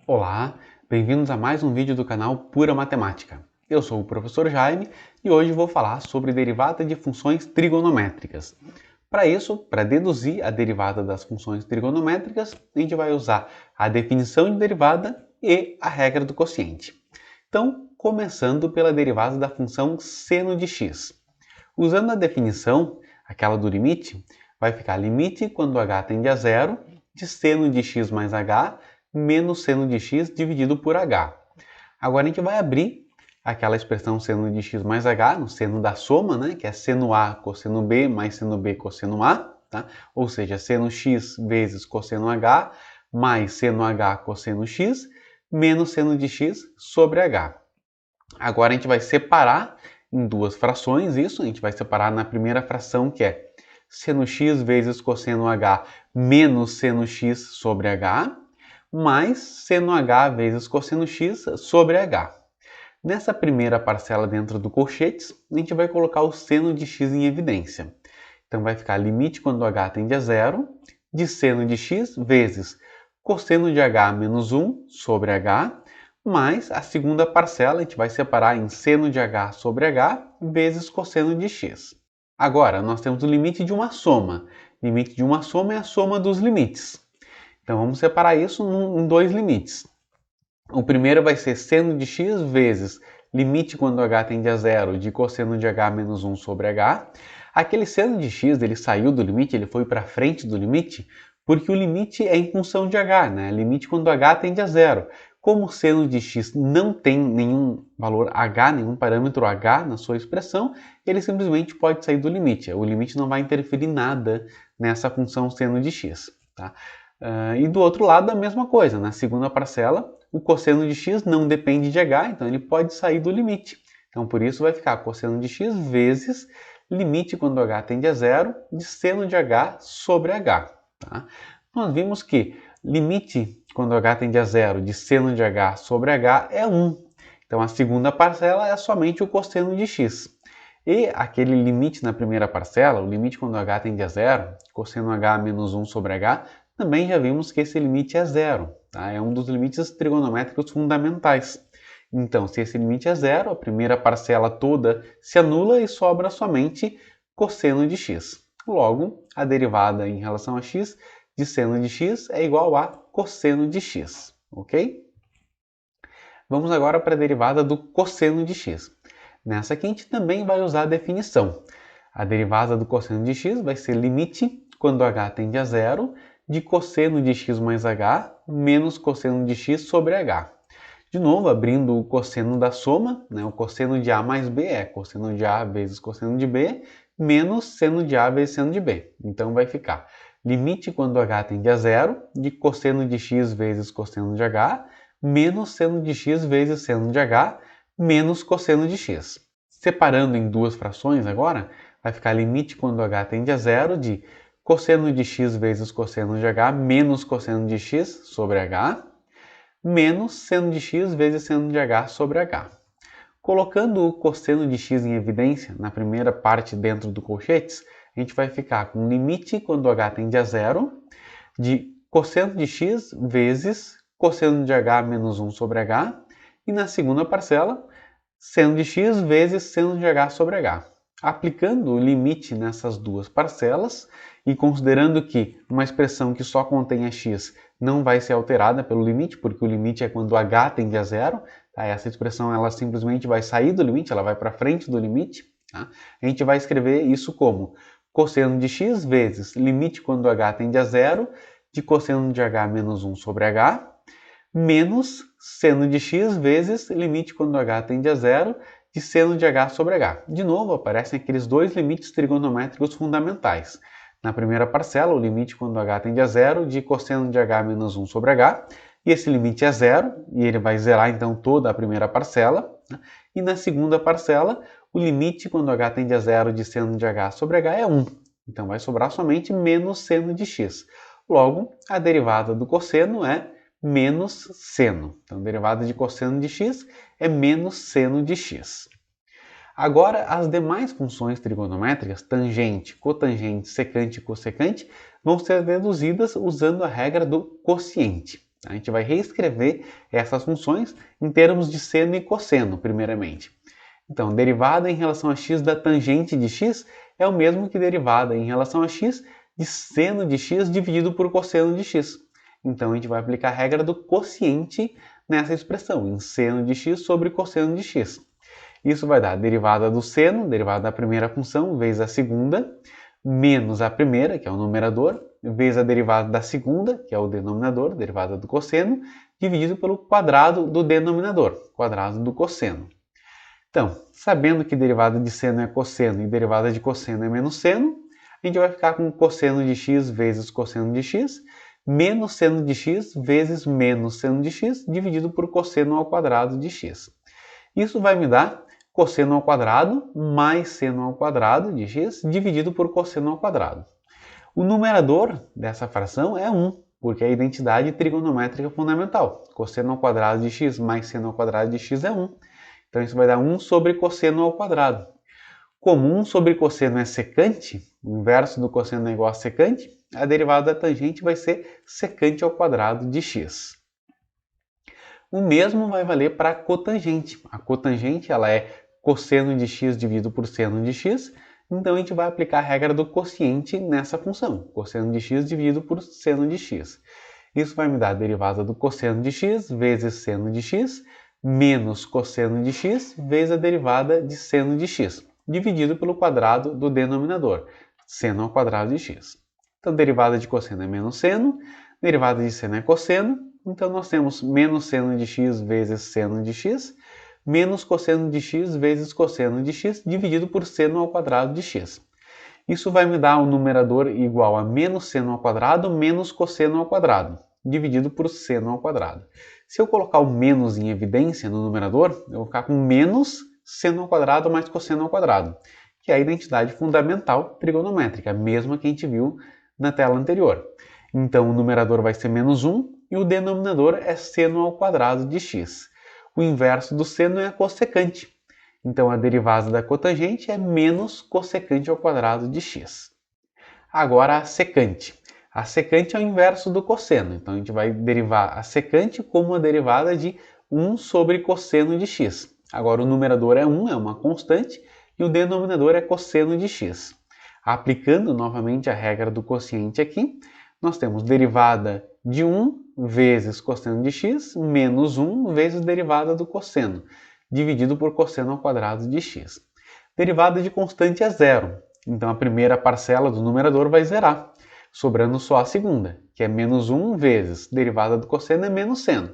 Olá, bem-vindos a mais um vídeo do canal Pura Matemática. Eu sou o professor Jaime e hoje vou falar sobre derivada de funções trigonométricas. Para isso, para deduzir a derivada das funções trigonométricas, a gente vai usar a definição de derivada e a regra do quociente. Então, começando pela derivada da função seno de x. Usando a definição, aquela do limite, vai ficar limite quando h tende a zero de seno de x mais h menos seno de x dividido por h. Agora a gente vai abrir aquela expressão seno de x mais h, no seno da soma, né, que é seno a cosseno b mais seno b cosseno a, tá? Ou seja, seno x vezes cosseno h mais seno h cosseno x menos seno de x sobre h. Agora a gente vai separar em duas frações isso, a gente vai separar na primeira fração que é seno x vezes cosseno h menos seno x sobre h, mais seno h vezes cosseno x sobre h. Nessa primeira parcela dentro do colchetes, a gente vai colocar o seno de x em evidência. Então vai ficar limite quando h tende a zero de seno de x vezes cosseno de h menos 1 sobre h, mais a segunda parcela a gente vai separar em seno de h sobre h vezes cosseno de x. Agora, nós temos o limite de uma soma. O limite de uma soma é a soma dos limites. Então vamos separar isso em dois limites. O primeiro vai ser seno de x vezes limite quando h tende a zero de cosseno de h menos 1 sobre h. Aquele seno de x ele saiu do limite, ele foi para frente do limite, porque o limite é em função de h, né? Limite quando h tende a zero. Como o seno de x não tem nenhum valor h, nenhum parâmetro h na sua expressão, ele simplesmente pode sair do limite. O limite não vai interferir nada nessa função seno de x. Tá? E do outro lado a mesma coisa, na segunda parcela, o cosseno de x não depende de h, então ele pode sair do limite. Então por isso vai ficar cosseno de x vezes limite quando h tende a zero de seno de h sobre h. Tá? Nós vimos que limite quando h tende a zero de seno de h sobre h é 1. Então a segunda parcela é somente o cosseno de x. E aquele limite na primeira parcela, o limite quando h tende a zero, cosseno h menos 1 sobre h, também já vimos que esse limite é zero. Tá? É um dos limites trigonométricos fundamentais. Então, se esse limite é zero, a primeira parcela toda se anula e sobra somente cosseno de x. Logo, a derivada em relação a x de seno de x é igual a cosseno de x, ok? Vamos agora para a derivada do cosseno de x. Nessa aqui a gente também vai usar a definição. A derivada do cosseno de x vai ser limite quando h tende a zero de cosseno de x mais h menos cosseno de x sobre h. De novo, abrindo o cosseno da soma, né? O cosseno de a mais b é cosseno de a vezes cosseno de b menos seno de a vezes seno de b. Então vai ficar limite quando h tende a zero de cosseno de x vezes cosseno de h menos seno de x vezes seno de h menos cosseno de x. Separando em duas frações agora, vai ficar limite quando h tende a zero de cosseno de x vezes cosseno de h menos cosseno de x sobre h menos seno de x vezes seno de h sobre h. Colocando o cosseno de x em evidência na primeira parte dentro do colchetes, a gente vai ficar com limite quando h tende a zero de cosseno de x vezes cosseno de h menos 1 sobre h e na segunda parcela, seno de x vezes seno de h sobre h. Aplicando o limite nessas duas parcelas e considerando que uma expressão que só contém x não vai ser alterada pelo limite, porque o limite é quando h tende a zero, tá? Essa expressão ela simplesmente vai sair do limite, ela vai para frente do limite. Tá? A gente vai escrever isso como cosseno de x vezes limite quando h tende a zero de cosseno de h menos 1 sobre h menos seno de x vezes limite quando h tende a zero de seno de h sobre h. De novo, aparecem aqueles dois limites trigonométricos fundamentais. Na primeira parcela, o limite quando h tende a zero de cosseno de h menos 1 sobre h, e esse limite é zero, e ele vai zerar então toda a primeira parcela. Né? E na segunda parcela, o limite quando h tende a zero de seno de h sobre h é 1. Então vai sobrar somente menos seno de x. Logo, a derivada do cosseno é menos seno. Então, a derivada de cosseno de x é menos seno de x. Agora, as demais funções trigonométricas, tangente, cotangente, secante e cossecante, vão ser deduzidas usando a regra do quociente. A gente vai reescrever essas funções em termos de seno e cosseno, primeiramente. Então, derivada em relação a x da tangente de x é o mesmo que derivada em relação a x de seno de x dividido por cosseno de x. Então, a gente vai aplicar a regra do quociente nessa expressão, em seno de x sobre cosseno de x. Isso vai dar a derivada do seno, derivada da primeira função, vezes a segunda, menos a primeira, que é o numerador, vezes a derivada da segunda, que é o denominador, derivada do cosseno, dividido pelo quadrado do denominador, quadrado do cosseno. Então, sabendo que derivada de seno é cosseno e derivada de cosseno é menos seno, a gente vai ficar com cosseno de x vezes cosseno de x, menos seno de x vezes menos seno de x, dividido por cosseno ao quadrado de x. Isso vai me dar cosseno ao quadrado mais seno ao quadrado de x, dividido por cosseno ao quadrado. O numerador dessa fração é 1, porque é a identidade trigonométrica fundamental. Cosseno ao quadrado de x mais seno ao quadrado de x é 1. Então, isso vai dar 1 sobre cosseno ao quadrado. Como 1 sobre cosseno é secante, o inverso do cosseno é igual a secante, a derivada da tangente vai ser secante ao quadrado de x. O mesmo vai valer para a cotangente. A cotangente ela é cosseno de x dividido por seno de x, então a gente vai aplicar a regra do quociente nessa função, cosseno de x dividido por seno de x. Isso vai me dar a derivada do cosseno de x vezes seno de x, menos cosseno de x vezes a derivada de seno de x, dividido pelo quadrado do denominador, seno ao quadrado de x. Então, derivada de cosseno é menos seno, derivada de seno é cosseno, então nós temos menos seno de x vezes seno de x, menos cosseno de x vezes cosseno de x, dividido por seno ao quadrado de x. Isso vai me dar o numerador igual a menos seno ao quadrado menos cosseno ao quadrado, dividido por seno ao quadrado. Se eu colocar o menos em evidência no numerador, eu vou ficar com menos seno ao quadrado mais cosseno ao quadrado, que é a identidade fundamental trigonométrica, a mesma que a gente viu na tela anterior. Então, o numerador vai ser menos 1 e o denominador é seno ao quadrado de x. O inverso do seno é a cossecante. Então, a derivada da cotangente é menos cossecante ao quadrado de x. Agora, a secante. A secante é o inverso do cosseno. Então, a gente vai derivar a secante como a derivada de 1 sobre cosseno de x. Agora, o numerador é 1, é uma constante, e o denominador é cosseno de x. Aplicando novamente a regra do quociente aqui, nós temos derivada de 1 vezes cosseno de x menos 1 vezes derivada do cosseno, dividido por cosseno ao quadrado de x. Derivada de constante é zero, então a primeira parcela do numerador vai zerar, sobrando só a segunda, que é menos 1 vezes derivada do cosseno é menos seno.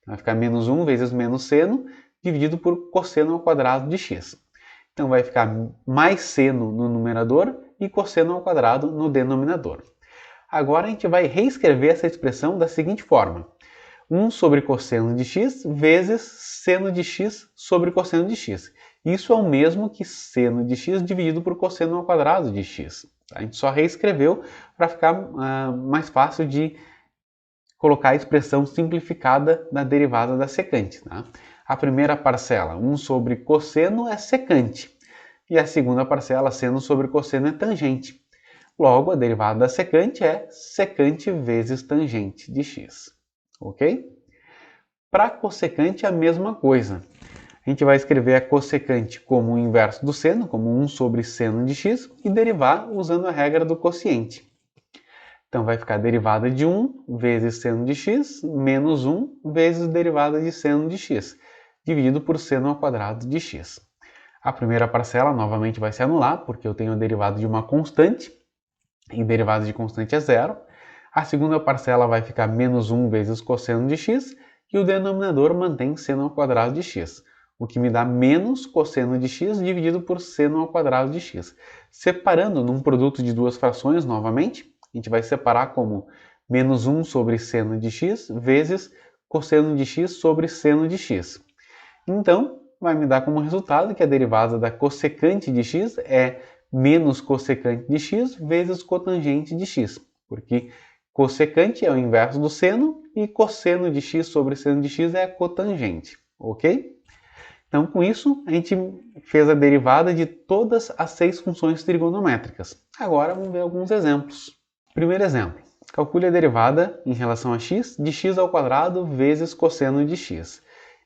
Então vai ficar menos 1 vezes menos seno, dividido por cosseno ao quadrado de x. Então vai ficar mais seno no numerador e cosseno ao quadrado no denominador. Agora a gente vai reescrever essa expressão da seguinte forma: 1 sobre cosseno de x vezes seno de x sobre cosseno de x. Isso é o mesmo que seno de x dividido por cosseno ao quadrado de x. A gente só reescreveu para ficar mais fácil de colocar a expressão simplificada da derivada da secante. Tá? A primeira parcela, 1 sobre cosseno, é secante. E a segunda parcela, seno sobre cosseno, é tangente. Logo, a derivada da secante é secante vezes tangente de x. Ok? Para cossecante é a mesma coisa. A gente vai escrever a cossecante como o inverso do seno, como 1 sobre seno de x, e derivar usando a regra do quociente. Então vai ficar a derivada de 1 vezes seno de x menos 1 vezes derivada de seno de x, dividido por seno ao quadrado de x. A primeira parcela novamente vai se anular, porque eu tenho a derivada de uma constante, e derivada de constante é zero. A segunda parcela vai ficar menos 1 vezes cosseno de x, e o denominador mantém seno ao quadrado de x, o que me dá menos cosseno de x dividido por seno ao quadrado de x. Separando num produto de duas frações novamente, a gente vai separar como menos 1 sobre seno de x vezes cosseno de x sobre seno de x. Então, vai me dar como resultado que a derivada da cossecante de x é menos cossecante de x vezes cotangente de x, porque cossecante é o inverso do seno e cosseno de x sobre seno de x é a cotangente, ok? Então, com isso, a gente fez a derivada de todas as 6 funções trigonométricas. Agora, vamos ver alguns exemplos. Primeiro exemplo. calcule a derivada em relação a x de x ao quadrado vezes cosseno de x.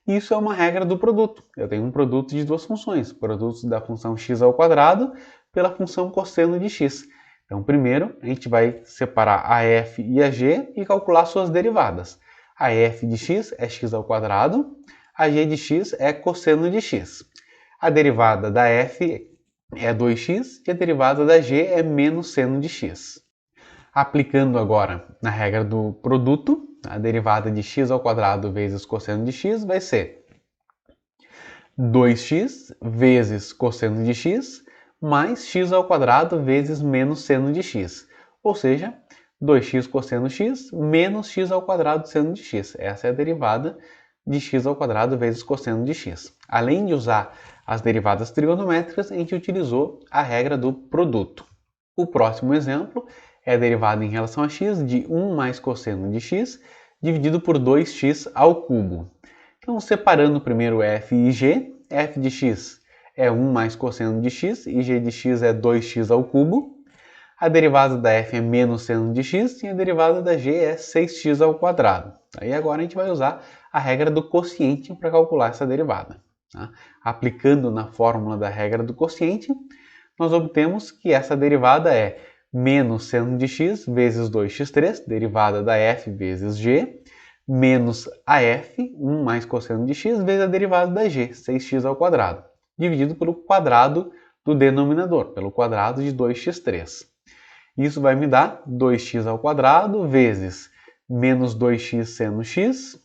Isso é uma regra do produto. Eu tenho um produto de duas funções, produto da função x ao quadrado pela função cosseno de x. Então, primeiro, a gente vai separar a f e a g e calcular suas derivadas. A f de x é x ao quadrado, a g de x é cosseno de x. A derivada da f é 2x e a derivada da g é menos seno de x. Aplicando agora na regra do produto, a derivada de x ao quadrado vezes cosseno de x vai ser 2x vezes cosseno de x mais x ao quadrado vezes menos seno de x. Ou seja, 2x cosseno x menos x ao quadrado seno de x. Essa é a derivada de x ao quadrado vezes cosseno de x. Além de usar as derivadas trigonométricas, a gente utilizou a regra do produto. O próximo exemplo é a derivada em relação a x de 1 mais cosseno de x dividido por 2x ao cubo. Então, separando primeiro f e g, f de x é 1 mais cosseno de x e g de x é 2x ao cubo. A derivada da f é menos seno de x e a derivada da g é 6x ao quadrado. Aí agora a gente vai usar a regra do quociente para calcular essa derivada. Tá? Aplicando na fórmula da regra do quociente, nós obtemos que essa derivada é menos seno de x vezes 2x3, derivada da f vezes g, menos a f, 1 mais cosseno de x, vezes a derivada da g, 6x ao quadrado, dividido pelo quadrado do denominador, pelo quadrado de 2x3. Isso vai me dar 2x ao quadrado vezes menos 2x seno x,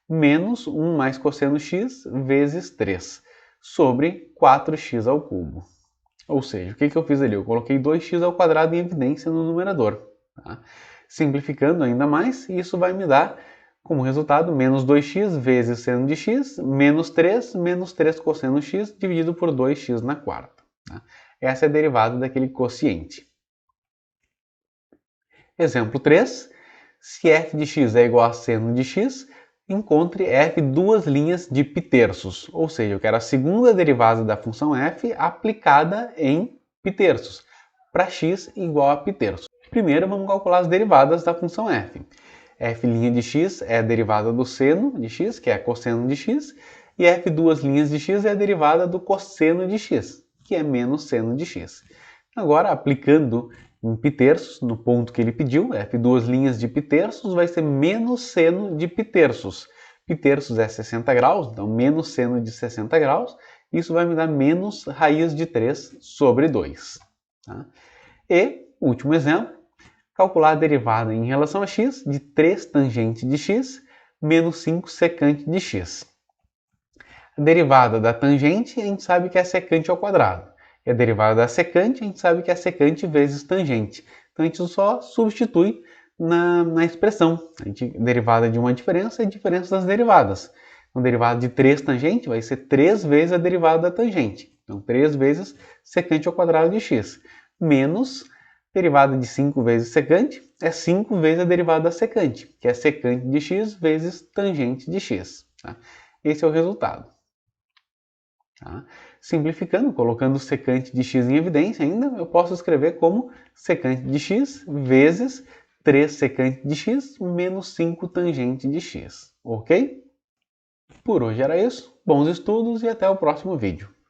menos 1 mais cosseno x vezes 3, sobre 4x ao cubo. Ou seja, o que eu fiz ali? Eu coloquei 2x ao quadrado em evidência no numerador. Tá? Simplificando ainda mais, isso vai me dar como resultado menos 2x vezes seno de x, menos 3 cosseno x, dividido por 2x na quarta. Tá? Essa é a derivada daquele quociente. Exemplo 3. Se f de x é igual a seno de x, encontre f duas linhas de π-terços. Ou seja, eu quero a segunda derivada da função f aplicada em π-terços, para x igual a π-terços. Primeiro, vamos calcular as derivadas da função f. F' de x é a derivada do seno de x, que é cosseno de x, e f duas linhas de x é a derivada do cosseno de x, que é menos seno de x. Agora, aplicando em π-terços, no ponto que ele pediu, f duas linhas de π-terços vai ser menos seno de π-terços. Π-terços é 60 graus, então menos seno de 60 graus, isso vai me dar menos raiz de 3 sobre 2. Tá? E, último exemplo, calcular a derivada em relação a x de 3 tangente de x menos 5 secante de x. A derivada da tangente a gente sabe que é secante ao quadrado. E a derivada da secante a gente sabe que é secante vezes tangente. Então a gente só substitui na expressão. A derivada de uma diferença é a diferença das derivadas. Então, a derivada de 3 tangente vai ser 3 vezes a derivada da tangente. Então, 3 vezes secante ao quadrado de x. Menos derivada de 5 vezes secante é 5 vezes a derivada da secante, que é secante de x vezes tangente de x. Tá? Esse é o resultado. Tá? Simplificando, colocando secante de x em evidência ainda, eu posso escrever como secante de x vezes 3 secante de x menos 5 tangente de x. Ok? Por hoje era isso. Bons estudos e até o próximo vídeo.